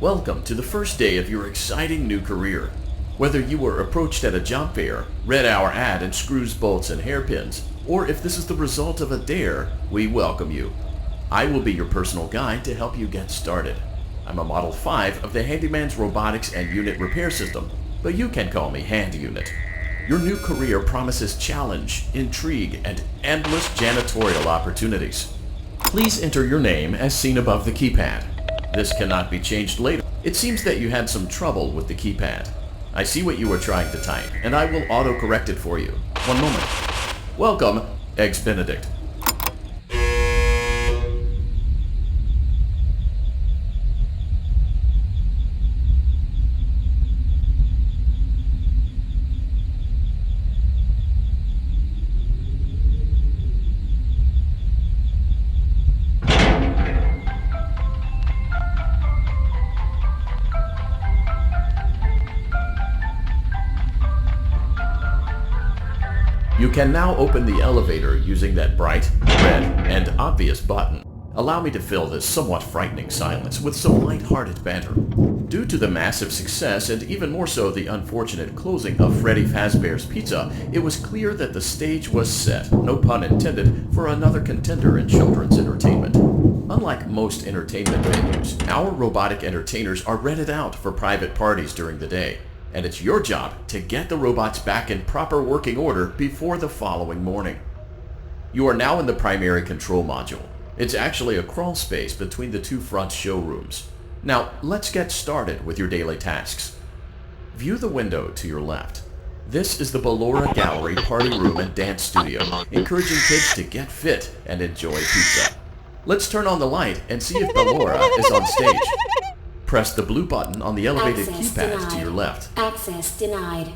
Welcome to the first day of your exciting new career. Whether you were approached at a job fair, read our ad in screws, bolts, and hairpins, or if this is the result of a dare, we welcome you. I will be your personal guide to help you get started. I'm a Model 5 of the Handyman's Robotics and Unit Repair System, but you can call me Hand Unit. Your new career promises challenge, intrigue, and endless janitorial opportunities. Please enter your name as seen above the keypad. This cannot be changed later. It seems that you had some trouble with the keypad. I see what you were trying to type, and I will auto-correct it for you. One moment. Welcome, Eggs Benedict. You can now open the elevator using that bright, red, and obvious button. Allow me to fill this somewhat frightening silence with some light-hearted banter. Due to the massive success, and even more so the unfortunate closing of Freddy Fazbear's Pizza, it was clear that the stage was set, no pun intended, for another contender in children's entertainment. Unlike most entertainment venues, our robotic entertainers are rented out for private parties during the day. And it's your job to get the robots back in proper working order before the following morning. You are now in the primary control module. It's actually a crawl space between the two front showrooms. Now, let's get started with your daily tasks. View the window to your left. This is the Ballora Gallery Party Room and Dance Studio, encouraging kids to get fit and enjoy pizza. Let's turn on the light and see if Ballora is on stage. Press the blue button on the elevated keypad to your left. Access denied.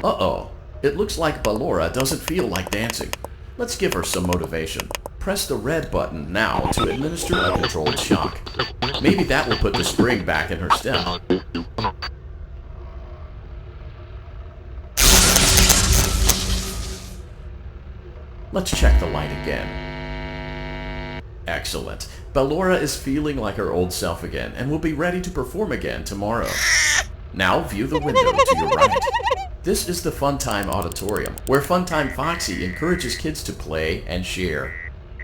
Uh-oh. It looks like Ballora doesn't feel like dancing. Let's give her some motivation. Press the red button now to administer a controlled shock. Maybe that will put the spring back in her step. Let's check the light again. Excellent. Ballora is feeling like her old self again and will be ready to perform again tomorrow. Now view the window to your right. This is the Funtime Auditorium, where Funtime Foxy encourages kids to play and share.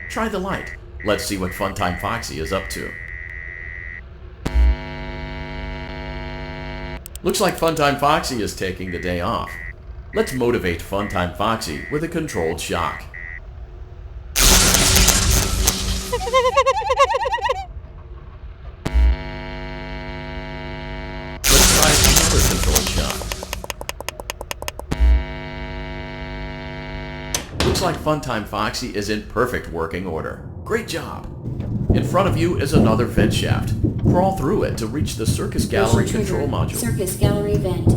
Try the light. Let's see what Funtime Foxy is up to. Looks like Funtime Foxy is taking the day off. Let's motivate Funtime Foxy with a controlled shock. Let's try another controlled shock. Looks like Funtime Foxy is in perfect working order. Great job! In front of you is another vent shaft. Crawl through it to reach the Circus Gallery control module. Circus Gallery vent.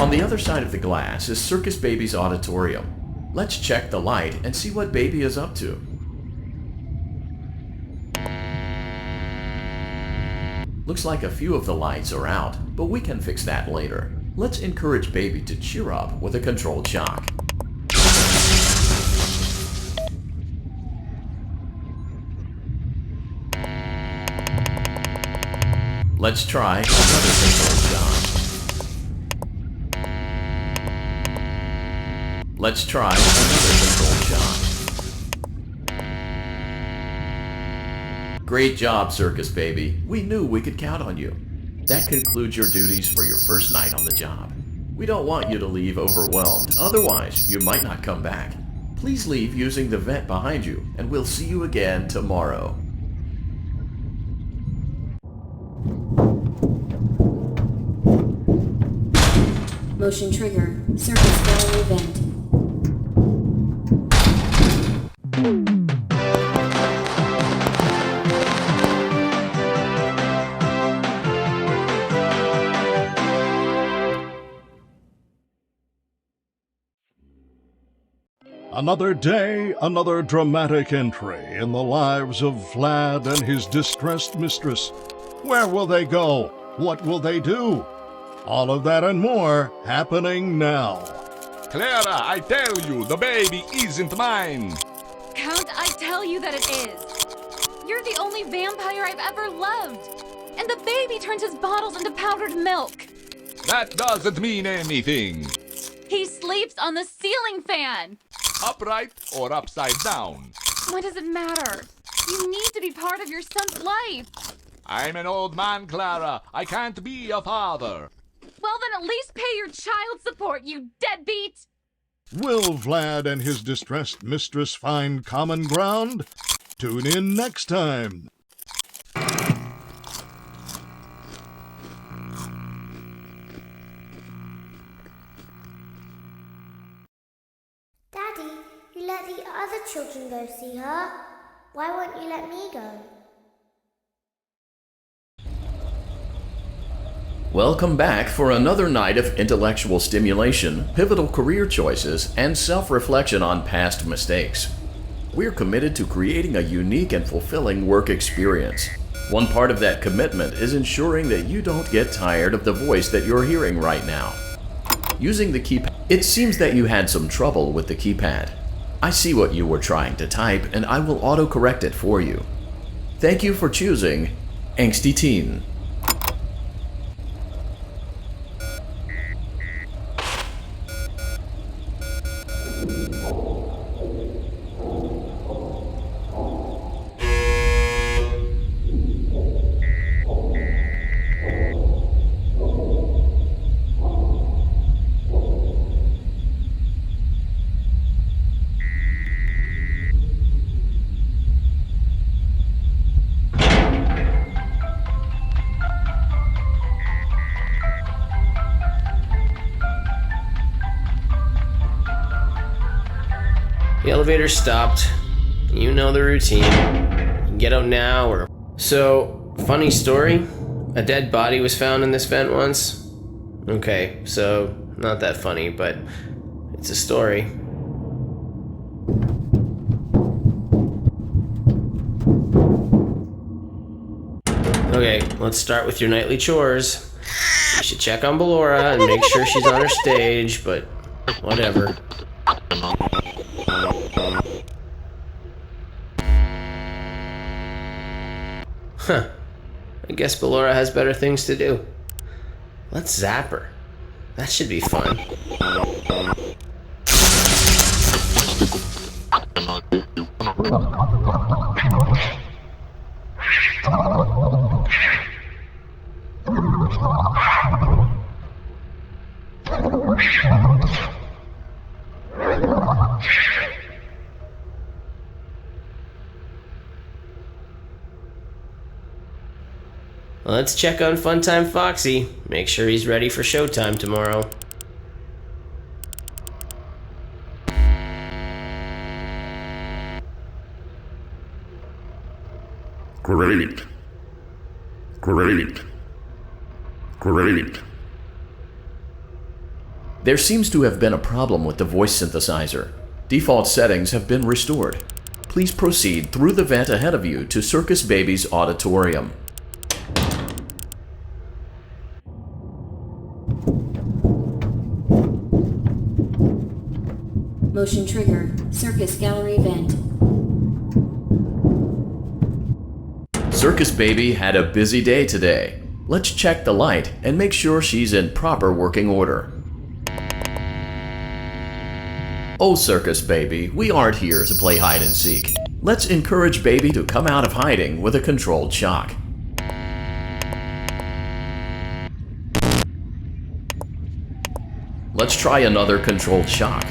On the other side of the glass is Circus Baby's auditorium. Let's check the light and see what Baby is up to. Looks like a few of the lights are out, but we can fix that later. Let's encourage Baby to cheer up with a controlled shock. Let's try another controlled shock. Let's try another controlled shock. Great job, Circus Baby. We knew we could count on you. That concludes your duties for your first night on the job. We don't want you to leave overwhelmed, otherwise you might not come back. Please leave using the vent behind you, and we'll see you again tomorrow. Motion trigger. Circus Gallery vent. Another day, another dramatic entry in the lives of Vlad and his distressed mistress. Where will they go? What will they do? All of that and more happening now. Clara, I tell you, the baby isn't mine. Count, I tell you that it is. You're the only vampire I've ever loved. And the baby turns his bottles into powdered milk. That doesn't mean anything. He sleeps on the ceiling fan. Upright or upside down? What does it matter? You need to be part of your son's life. I'm an old man, Clara. I can't be a father. Well, then at least pay your child support, you deadbeat! Will Vlad and his distressed mistress find common ground? Tune in next time. Daddy, you let the other children go see her. Why won't you let me go? Welcome back for another night of intellectual stimulation, pivotal career choices, and self-reflection on past mistakes. We're committed to creating a unique and fulfilling work experience. One part of that commitment is ensuring that you don't get tired of the voice that you're hearing right now. Using the keypad, it seems that you had some trouble with the keypad. I see what you were trying to type, and I will auto-correct it for you. Thank you for choosing Angsty Teen. The elevator stopped. You know the routine. Get out now or... So, funny story. A dead body was found in this vent once. Okay, so not that funny, but it's a story. Okay, let's start with your nightly chores. You should check on Ballora and make sure she's on her stage, but whatever. Huh. I guess Ballora has better things to do. Let's zap her. That should be fun. Let's check on Funtime Foxy. Make sure he's ready for showtime tomorrow. Great. Great. Great. There seems to have been a problem with the voice synthesizer. Default settings have been restored. Please proceed through the vent ahead of you to Circus Baby's auditorium. Motion trigger. Circus gallery vent. Circus Baby had a busy day today. Let's check the light and make sure she's in proper working order. Oh, Circus Baby, we aren't here to play hide and seek. Let's encourage Baby to come out of hiding with a controlled shock. Let's try another controlled shock.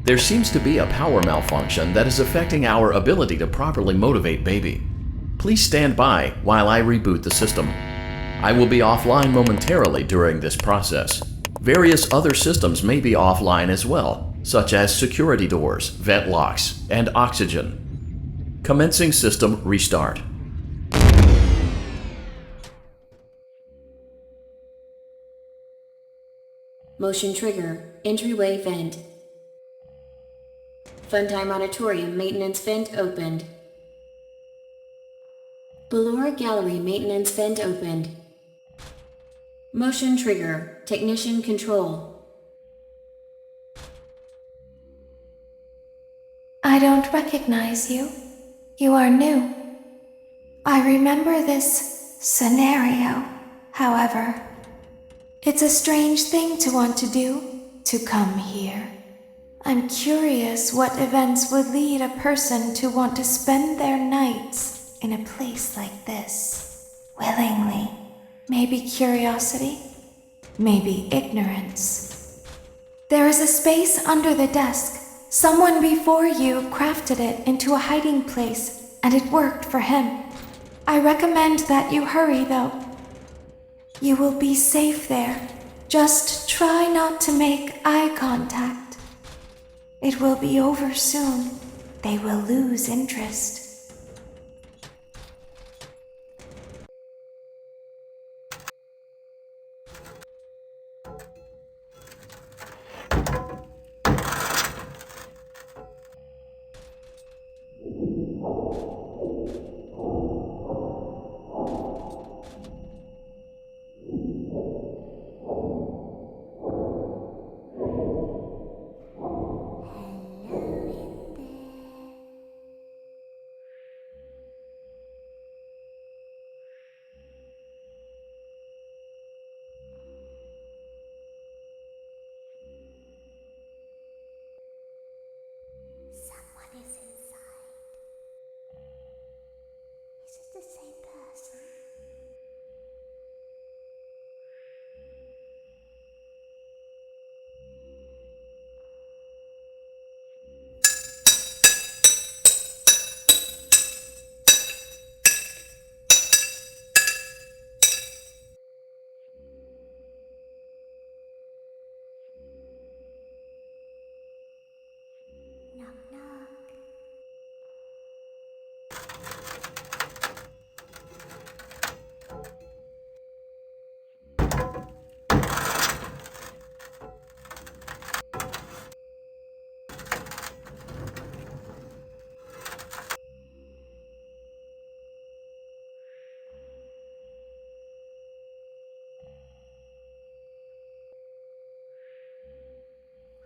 There seems to be a power malfunction that is affecting our ability to properly motivate Baby. Please stand by while I reboot the system. I will be offline momentarily during this process. Various other systems may be offline as well, such as security doors, vent locks, and oxygen. Commencing system restart. Motion trigger. Entryway vent. Funtime Auditorium maintenance vent opened. Ballora Gallery maintenance vent opened. Motion trigger. Technician control. I don't recognize you. You are new. I remember this scenario, however. It's a strange thing to want to do, to come here. I'm curious what events would lead a person to want to spend their nights in a place like this. Willingly. Maybe curiosity, maybe ignorance. There is a space under the desk. Someone before you crafted it into a hiding place, and it worked for him. I recommend that you hurry, though. You will be safe there. Just try not to make eye contact. It will be over soon. They will lose interest. Someone is inside. Is it the same person? Knock, knock.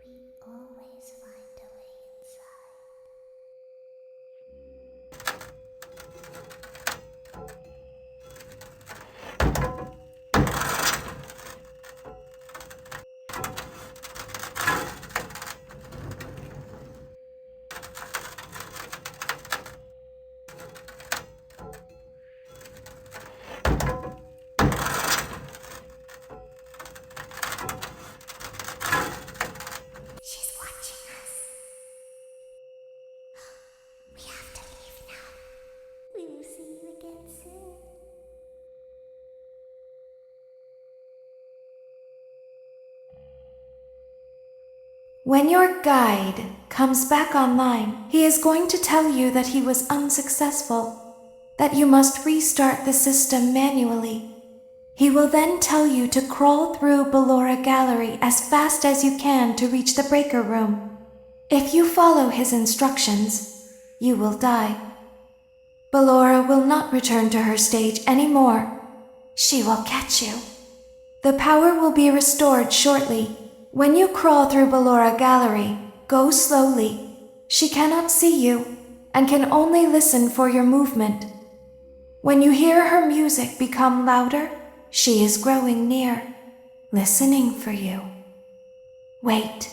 We always find a way inside. She's watching us. We have to leave now. We will see you again soon. When your guide comes back online, he is going to tell you that he was unsuccessful, that you must restart the system manually. He will then tell you to crawl through Ballora Gallery as fast as you can to reach the breaker room. If you follow his instructions, you will die. Ballora will not return to her stage anymore. She will catch you. The power will be restored shortly. When you crawl through Ballora Gallery, go slowly. She cannot see you and can only listen for your movement. When you hear her music become louder, she is growing near, listening for you. Wait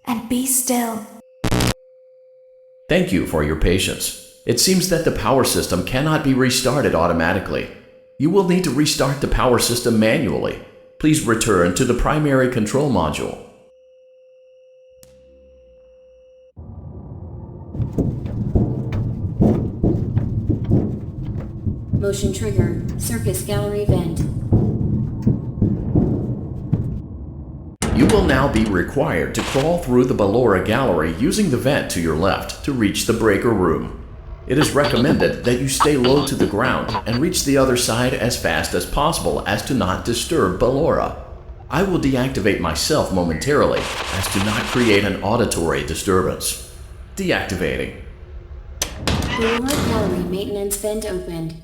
and be still. Thank you for your patience. It seems that the power system cannot be restarted automatically. You will need to restart the power system manually. Please return to the primary control module. Motion trigger, circus gallery vent. You will now be required to crawl through the Ballora Gallery using the vent to your left to reach the breaker room. It is recommended that you stay low to the ground and reach the other side as fast as possible as to not disturb Ballora. I will deactivate myself momentarily as to not create an auditory disturbance. Deactivating. Ballora Gallery maintenance vent opened.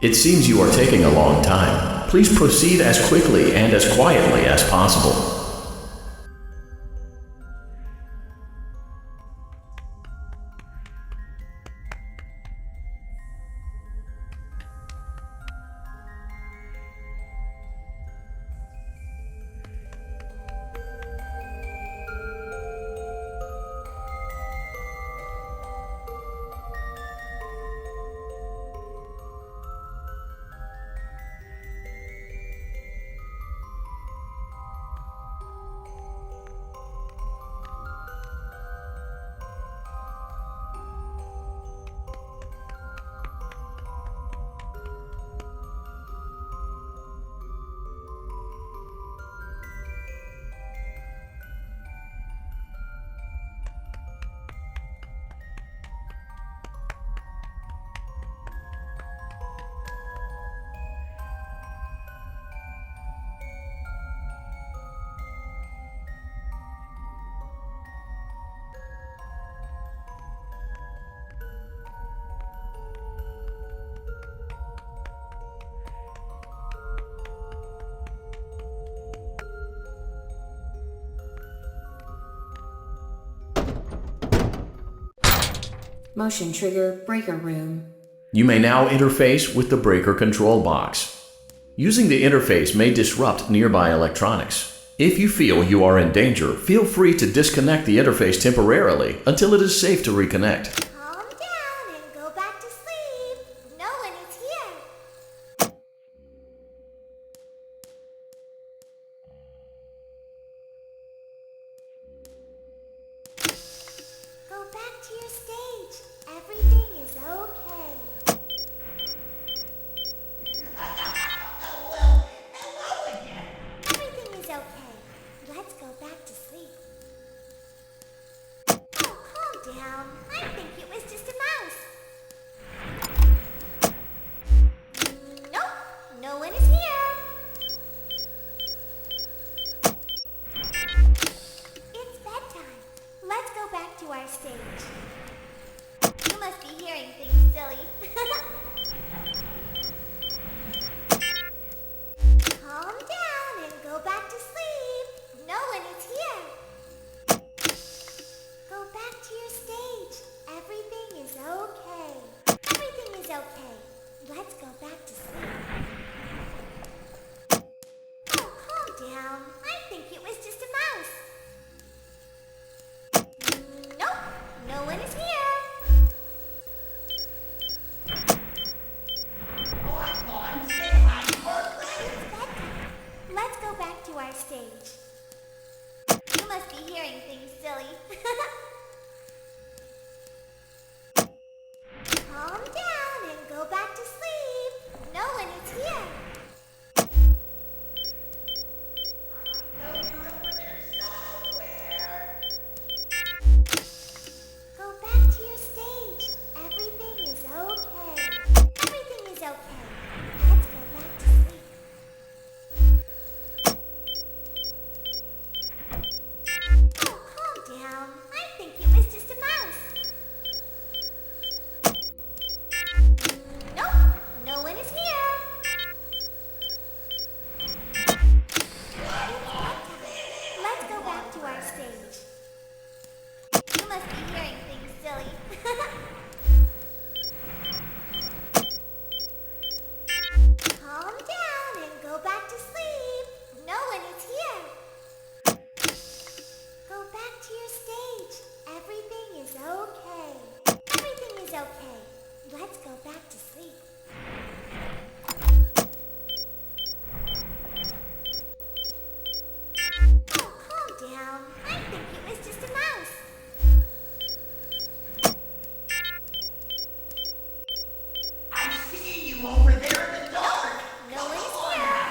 It seems you are taking a long time. Please proceed as quickly and as quietly as possible. Motion trigger breaker room. You may now interface with the breaker control box. Using the interface may disrupt nearby electronics. If you feel you are in danger, feel free to disconnect the interface temporarily until it is safe to reconnect. Calm down and go back to sleep. No one is here. Go back to your stage. Everything is okay. Everything is okay. Let's go back to sleep. Oh, calm down. I think it was just a mouse. Nope, no one is here. It's bedtime. Let's go back to our stage. You must be hearing things, silly. Calm down and go back to sleep. No one is here. Go back to your stage. Everything is okay. Everything is okay. Let's go back to sleep. Oh, calm down. I think it was just a mouse. Nope, no one is here. Let's go back to our stage. You must be hearing things, silly. Calm down and go back to sleep. No one is here. Go back to your stage. Everything is okay. Everything is okay. Let's go back to sleep. Oh, calm down. I think it was just a mouse. Nope, no one is here. It's bedtime. Let's go back to our stage. You must be hearing things, silly. Calm down and go back to sleep. No one is here. Go back to your stage. Everything is okay. Everything is okay. Let's go back to sleep. Oh, calm down. I think it was just a mouse. I see you over there in the dark. No one is here.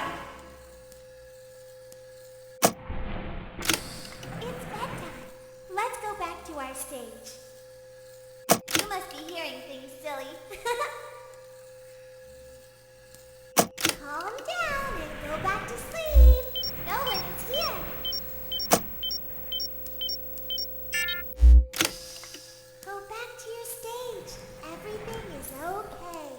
It's bedtime. Let's go back to our stage. You must be hearing things, silly. Calm down and go back to sleep. No one is here. Go back to your stage. Everything is okay.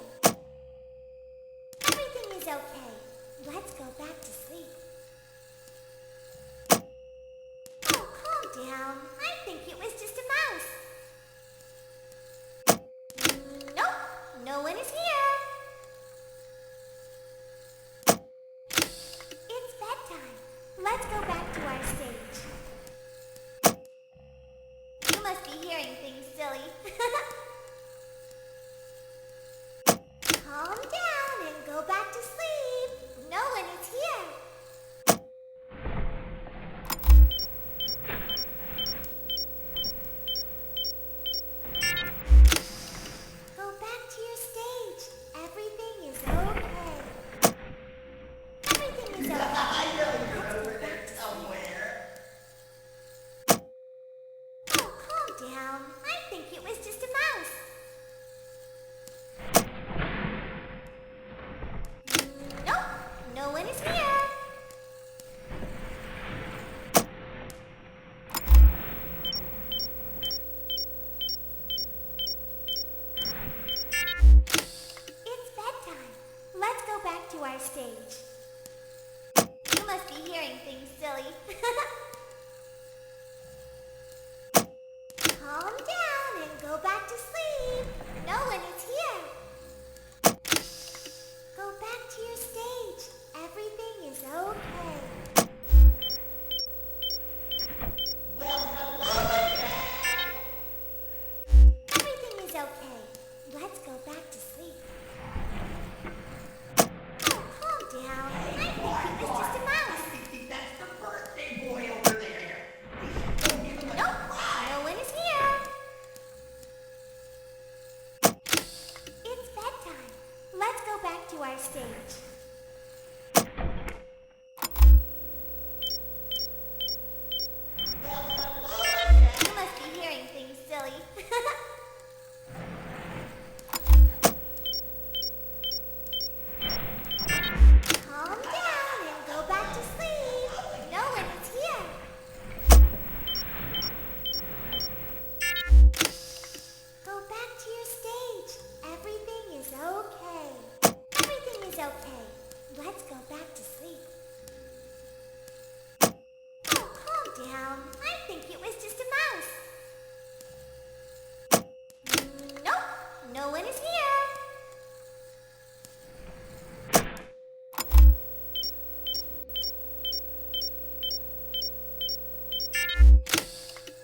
Calm down and go back to sleep. No one is here. Go back to your stage. Everything is okay. Everything is okay. Let's go back to sleep. Oh, calm down. I think it was just a mouse. That's the birthday boy over there. Don't give him a Nope, no one is here. It's bedtime. Let's go back to our stage. You must be hearing things, silly. Calm down and go back to sleep. No one is here. Go back to your stage. Everything is okay. Everything is okay. Let's go back to sleep. Oh, calm down. I think it was just a mouse. Nope, no one is here.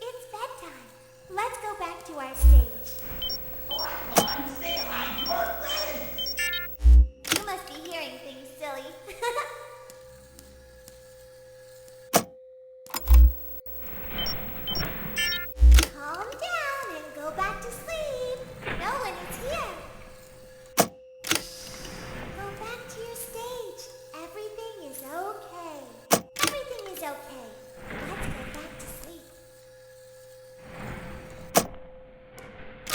It's bedtime. Let's go back to our stage. say hi to our friends. You must be hearing things, silly. Calm down and go back to sleep. No one is here. Go back to your stage. Everything is okay. Everything is okay. Let's go back to sleep.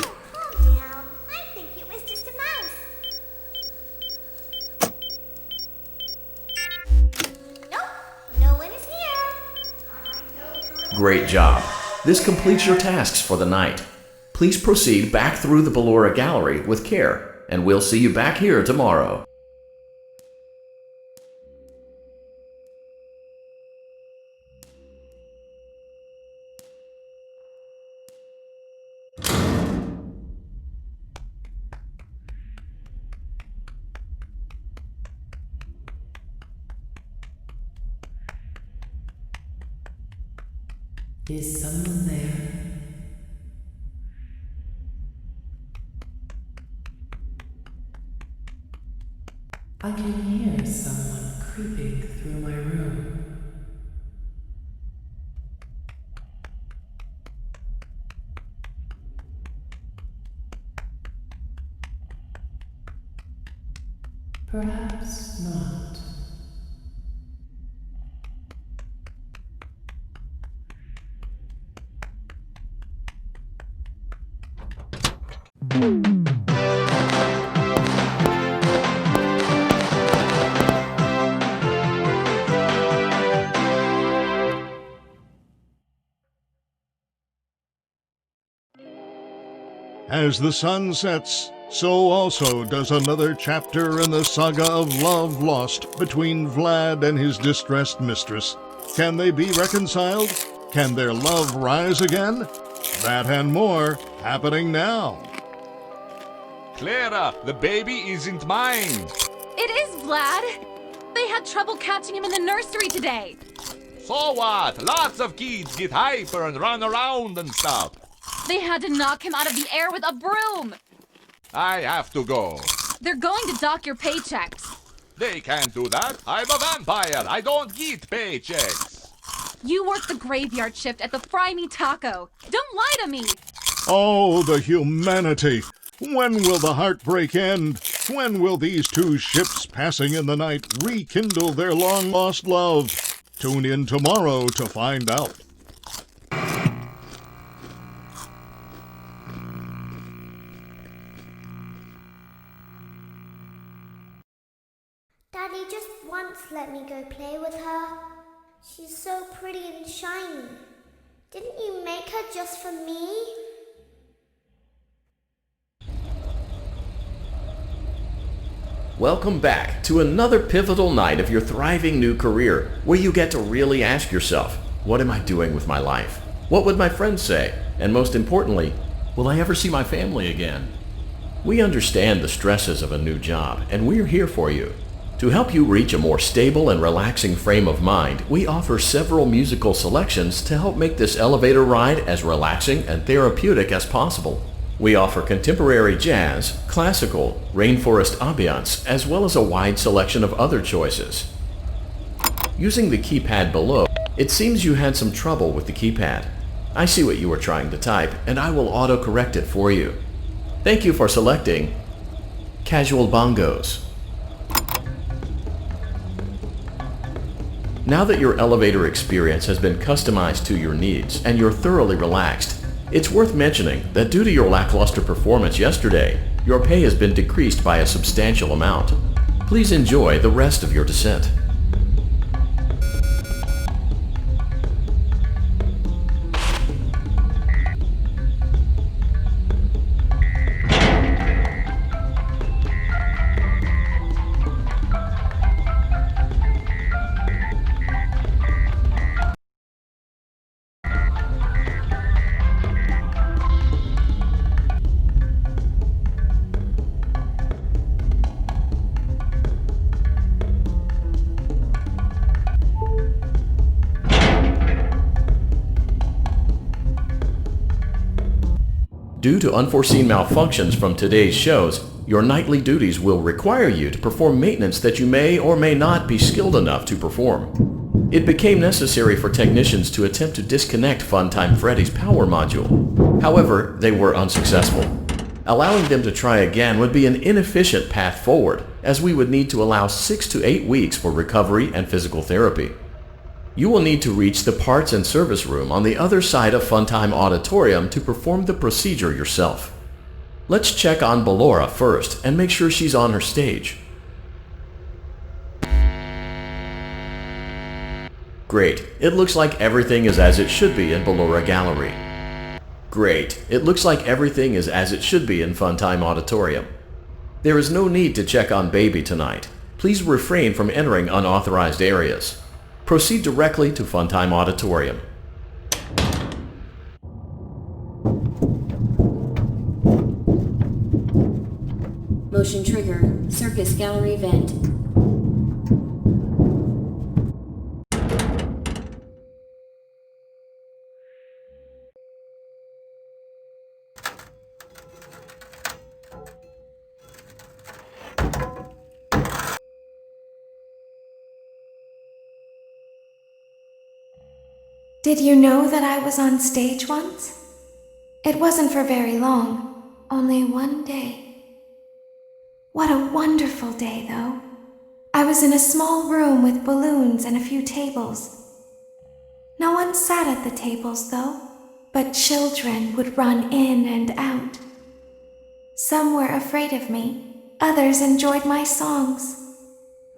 Oh, calm down. I think it was just a mouse. Nope, no one is here. Great job. This completes your tasks for the night. Please proceed back through the Ballora Gallery with care, and we'll see you back here tomorrow. Is someone there? I can hear someone creeping through my room. Perhaps not. As the sun sets, so also does another chapter in the saga of love lost between Vlad and his distressed mistress. Can they be reconciled? Can their love rise again? That and more happening now. Clara, the baby isn't mine. It is Vlad. They had trouble catching him in the nursery today. So what? Lots of kids get hyper and run around and stuff. They had to knock him out of the air with a broom. I have to go. They're going to dock your paychecks. They can't do that. I'm a vampire. I don't get paychecks. You work the graveyard shift at the Fry Me Taco. Don't lie to me. Oh, the humanity! When will the heartbreak end? When will these two ships passing in the night rekindle their long-lost love? Tune in tomorrow to find out. Daddy just once let me go play with her. She's so pretty and shiny. Didn't you make her just for me? Welcome back to another pivotal night of your thriving new career, where you get to really ask yourself, what am I doing with my life? What would my friends say? And most importantly, will I ever see my family again? We understand the stresses of a new job, and we're here for you. To help you reach a more stable and relaxing frame of mind, we offer several musical selections to help make this elevator ride as relaxing and therapeutic as possible. We offer contemporary jazz, classical, rainforest ambiance, as well as a wide selection of other choices. Using the keypad below, it seems you had some trouble with the keypad. I see what you were trying to type, and I will auto-correct it for you. Thank you for selecting Casual Bongos. Now that your elevator experience has been customized to your needs and you're thoroughly relaxed, it's worth mentioning that due to your lackluster performance yesterday, your pay has been decreased by a substantial amount. Please enjoy the rest of your descent. Due to unforeseen malfunctions from today's shows, your nightly duties will require you to perform maintenance that you may or may not be skilled enough to perform. It became necessary for technicians to attempt to disconnect Funtime Freddy's power module. However, they were unsuccessful. Allowing them to try again would be an inefficient path forward, as we would need to allow 6 to 8 weeks for recovery and physical therapy. You will need to reach the parts and service room on the other side of Funtime Auditorium to perform the procedure yourself. Let's check on Ballora first and make sure she's on her stage. Great, it looks like everything is as it should be in Ballora Gallery. Great, it looks like everything is as it should be in Funtime Auditorium. There is no need to check on Baby tonight. Please refrain from entering unauthorized areas. Proceed directly to Funtime Auditorium. Motion trigger. Circus gallery vent. Did you know that I was on stage once? It wasn't for very long, only one day. What a wonderful day, though. I was in a small room with balloons and a few tables. No one sat at the tables, though, but children would run in and out. Some were afraid of me, others enjoyed my songs.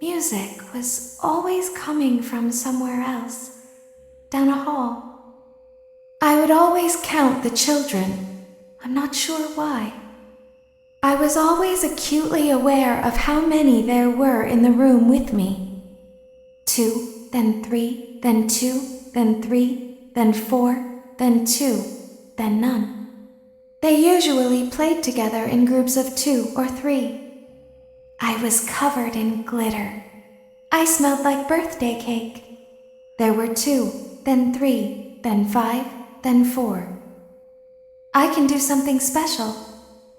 Music was always coming from somewhere else. Down a hall. I would always count the children. I'm not sure why. I was always acutely aware of how many there were in the room with me. 2, then 3, then 2, then 3, then 4, then 2, then none. They usually played together in groups of 2 or 3. I was covered in glitter. I smelled like birthday cake. There were 2, then 3, then 5, then 4. I can do something special.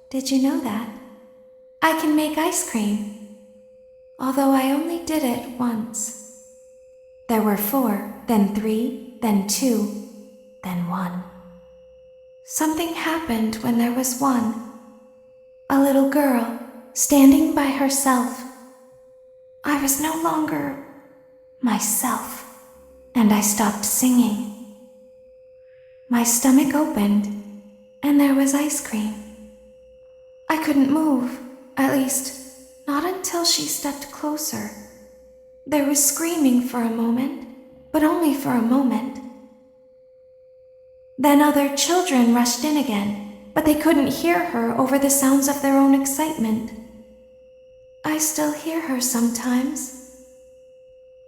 Did you know that? I can make ice cream. Although I only did it once. There were 4, then 3, then 2, then 1. Something happened when there was 1. A little girl, standing by herself. I was no longer myself. And I stopped singing. My stomach opened, and there was ice cream. I couldn't move, at least, not until she stepped closer. There was screaming for a moment, but only for a moment. Then other children rushed in again, but they couldn't hear her over the sounds of their own excitement. I still hear her sometimes.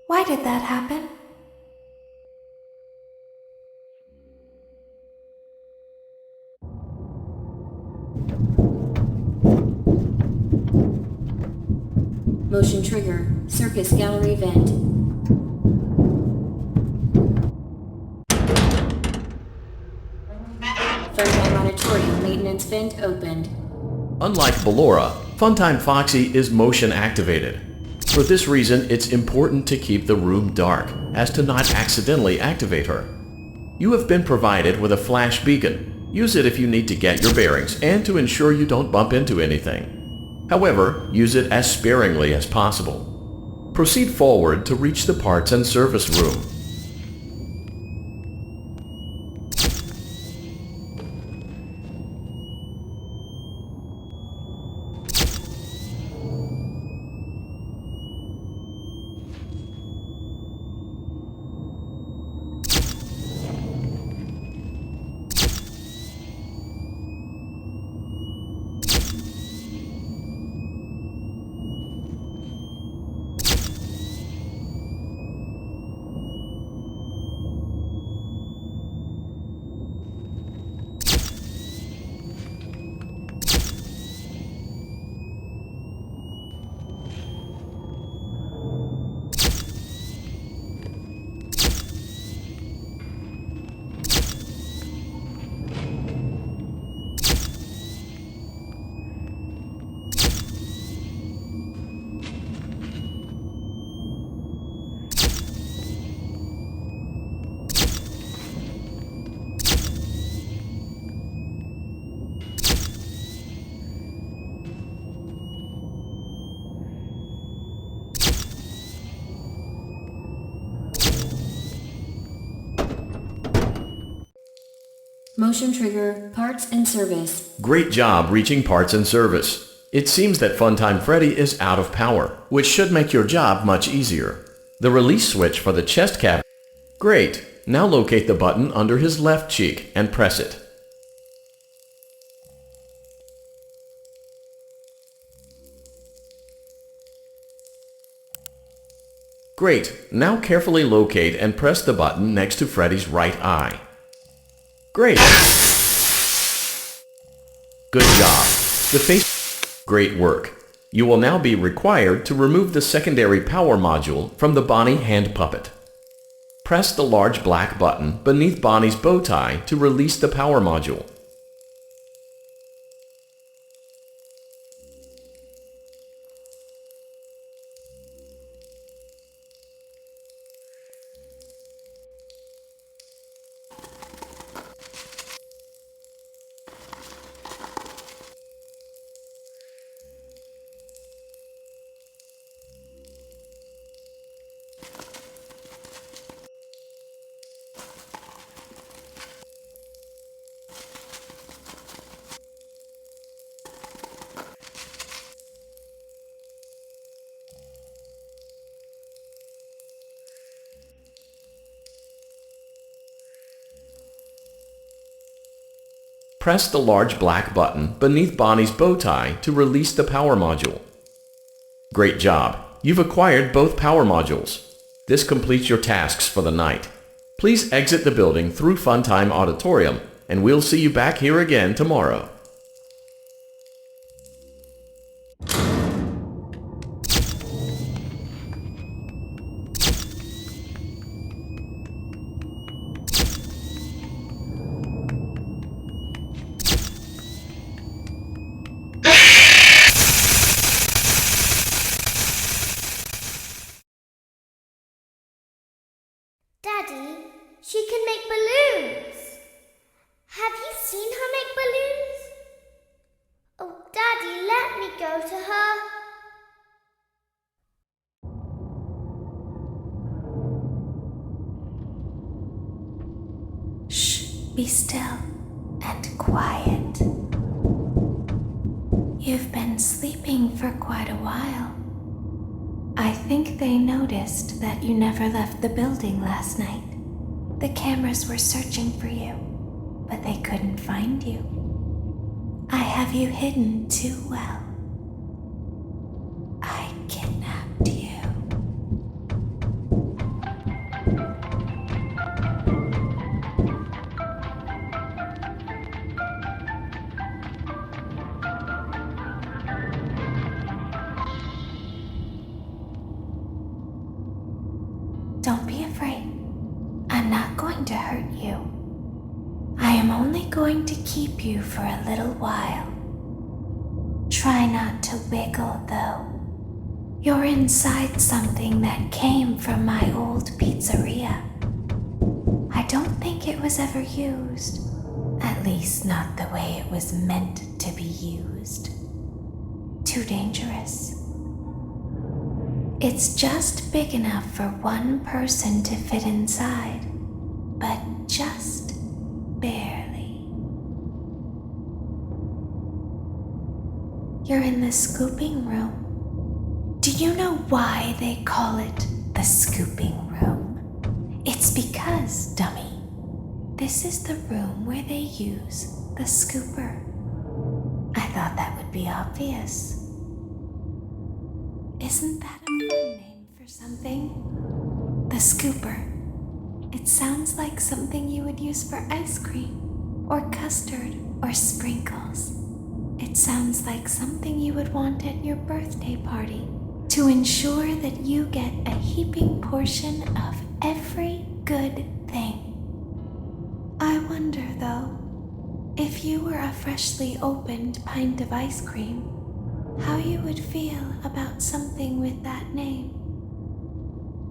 Why did that happen? Motion trigger. Circus gallery vent. Funtime auditorium maintenance vent opened. Unlike Ballora, Funtime Foxy is motion activated. For this reason, it's important to keep the room dark, as to not accidentally activate her. You have been provided with a flash beacon. Use it if you need to get your bearings and to ensure you don't bump into anything. However, use it as sparingly as possible. Proceed forward to reach the parts and service room. Motion trigger. Parts and service. Great job reaching parts and service. It seems that Funtime Freddy is out of power, which should make your job much easier. The release switch for the chest cavity. Great. Now locate the button under his left cheek and press it. Great. Now carefully locate and press the button next to Freddy's right eye. Great. Good job. The face. Great work. You will now be required to remove the secondary power module from the Bonnie hand puppet. Press the large black button beneath Bonnie's bow tie to release the power module. Press the large black button beneath Bonnie's bow tie to release the power module. Great job. You've acquired both power modules. This completes your tasks for the night. Please exit the building through Funtime Auditorium, and we'll see you back here again tomorrow. Daddy, she can make balloons. Have you seen her make balloons? Oh, Daddy, let me go to her. Shh, be still and quiet. You've been sleeping for quite a while. I think they noticed that you never left the building last night. The cameras were searching for you, but they couldn't find you. I have you hidden too well. I I'm not going to hurt you. I am only going to keep you for a little while. Try not to wiggle, though. You're inside something that came from my old pizzeria. I don't think it was ever used. At least not the way it was meant to be used. Too dangerous. It's just big enough for one person to fit inside, but just barely. You're in the scooping room. Do you know why they call it the scooping room? It's because, dummy, this is the room where they use the scooper. I thought that would be obvious. Isn't that a fun name for something? The scooper. It sounds like something you would use for ice cream, or custard, or sprinkles. It sounds like something you would want at your birthday party to ensure that you get a heaping portion of every good thing. I wonder, though, if you were a freshly opened pint of ice cream, how you would feel about something with that name.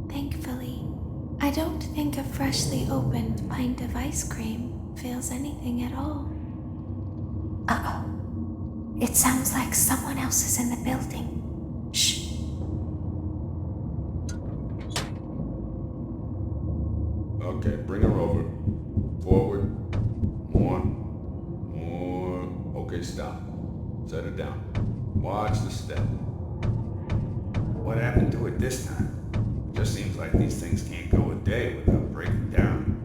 Thankfully, I don't think a freshly opened pint of ice cream feels anything at all. Uh-oh. It sounds like someone else is in the building. Shh. Okay, bring her over. Forward. More. Okay, stop. Set her down. Watch the step. What happened to it this time? It just seems like these things can't go a day without breaking down.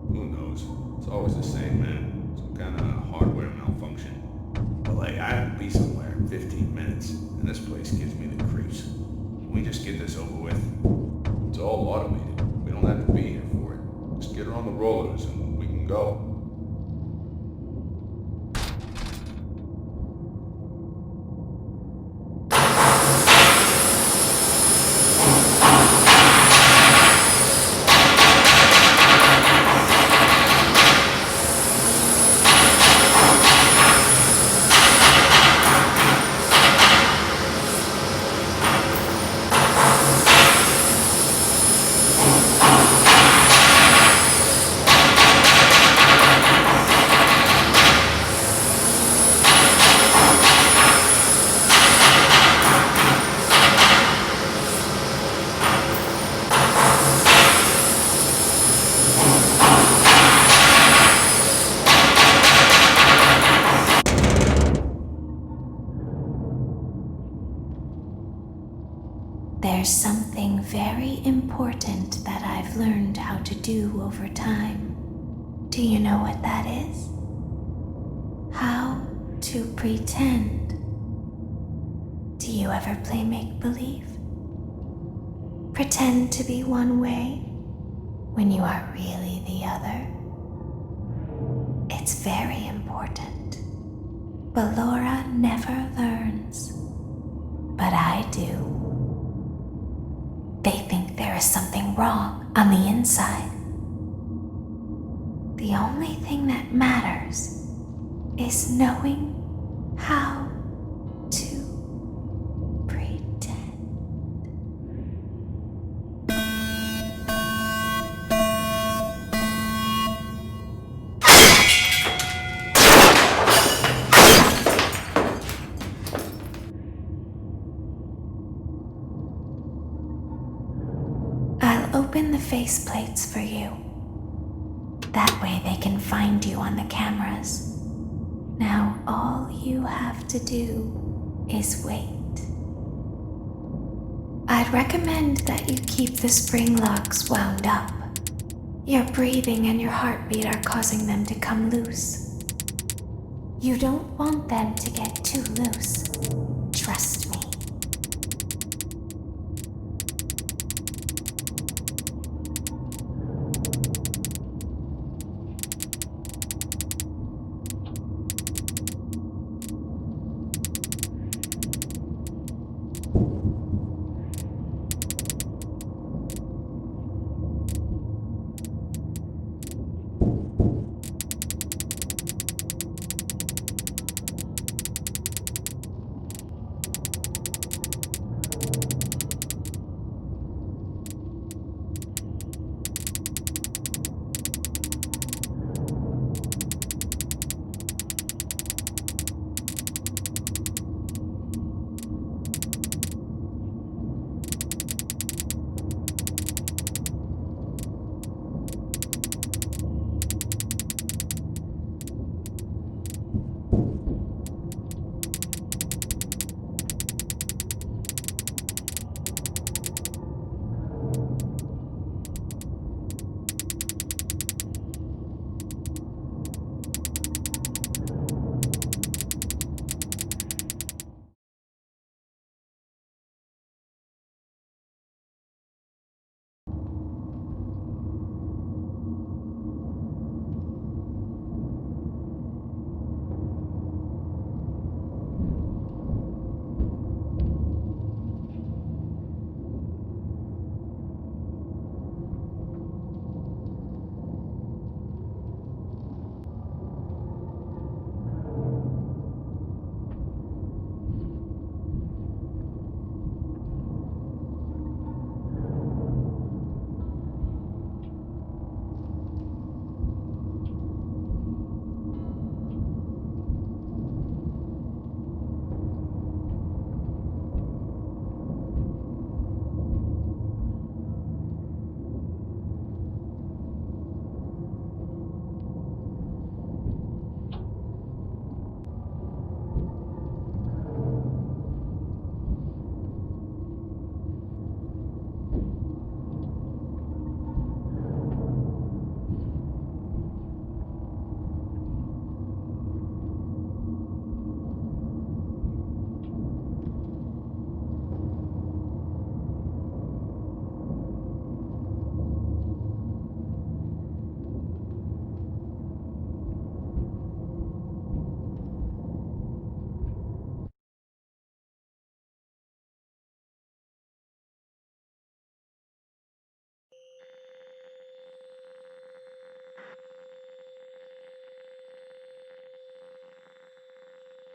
Who knows? It's always the same, man. Some kind of hardware malfunction. But I have to be somewhere in 15 minutes, and this place gives me the creeps. Can we just get this over with? It's all automated. We don't have to be here for it. Just get her on the rollers and we can go. There's something very important that I've learned how to do over time. Do you know what that is? How to pretend. Do you ever play make-believe? Pretend to be one way when you are really the other. It's very important. But Laura never learns. But I do. They think there is something wrong on the inside. The only thing that matters is knowing how to pretend. I'll open the faceplates for you. That way they can find you on the cameras. Now all you have to do is wait. I'd recommend that you keep the spring locks wound up. Your breathing and your heartbeat are causing them to come loose. You don't want them to get too loose. Trust me.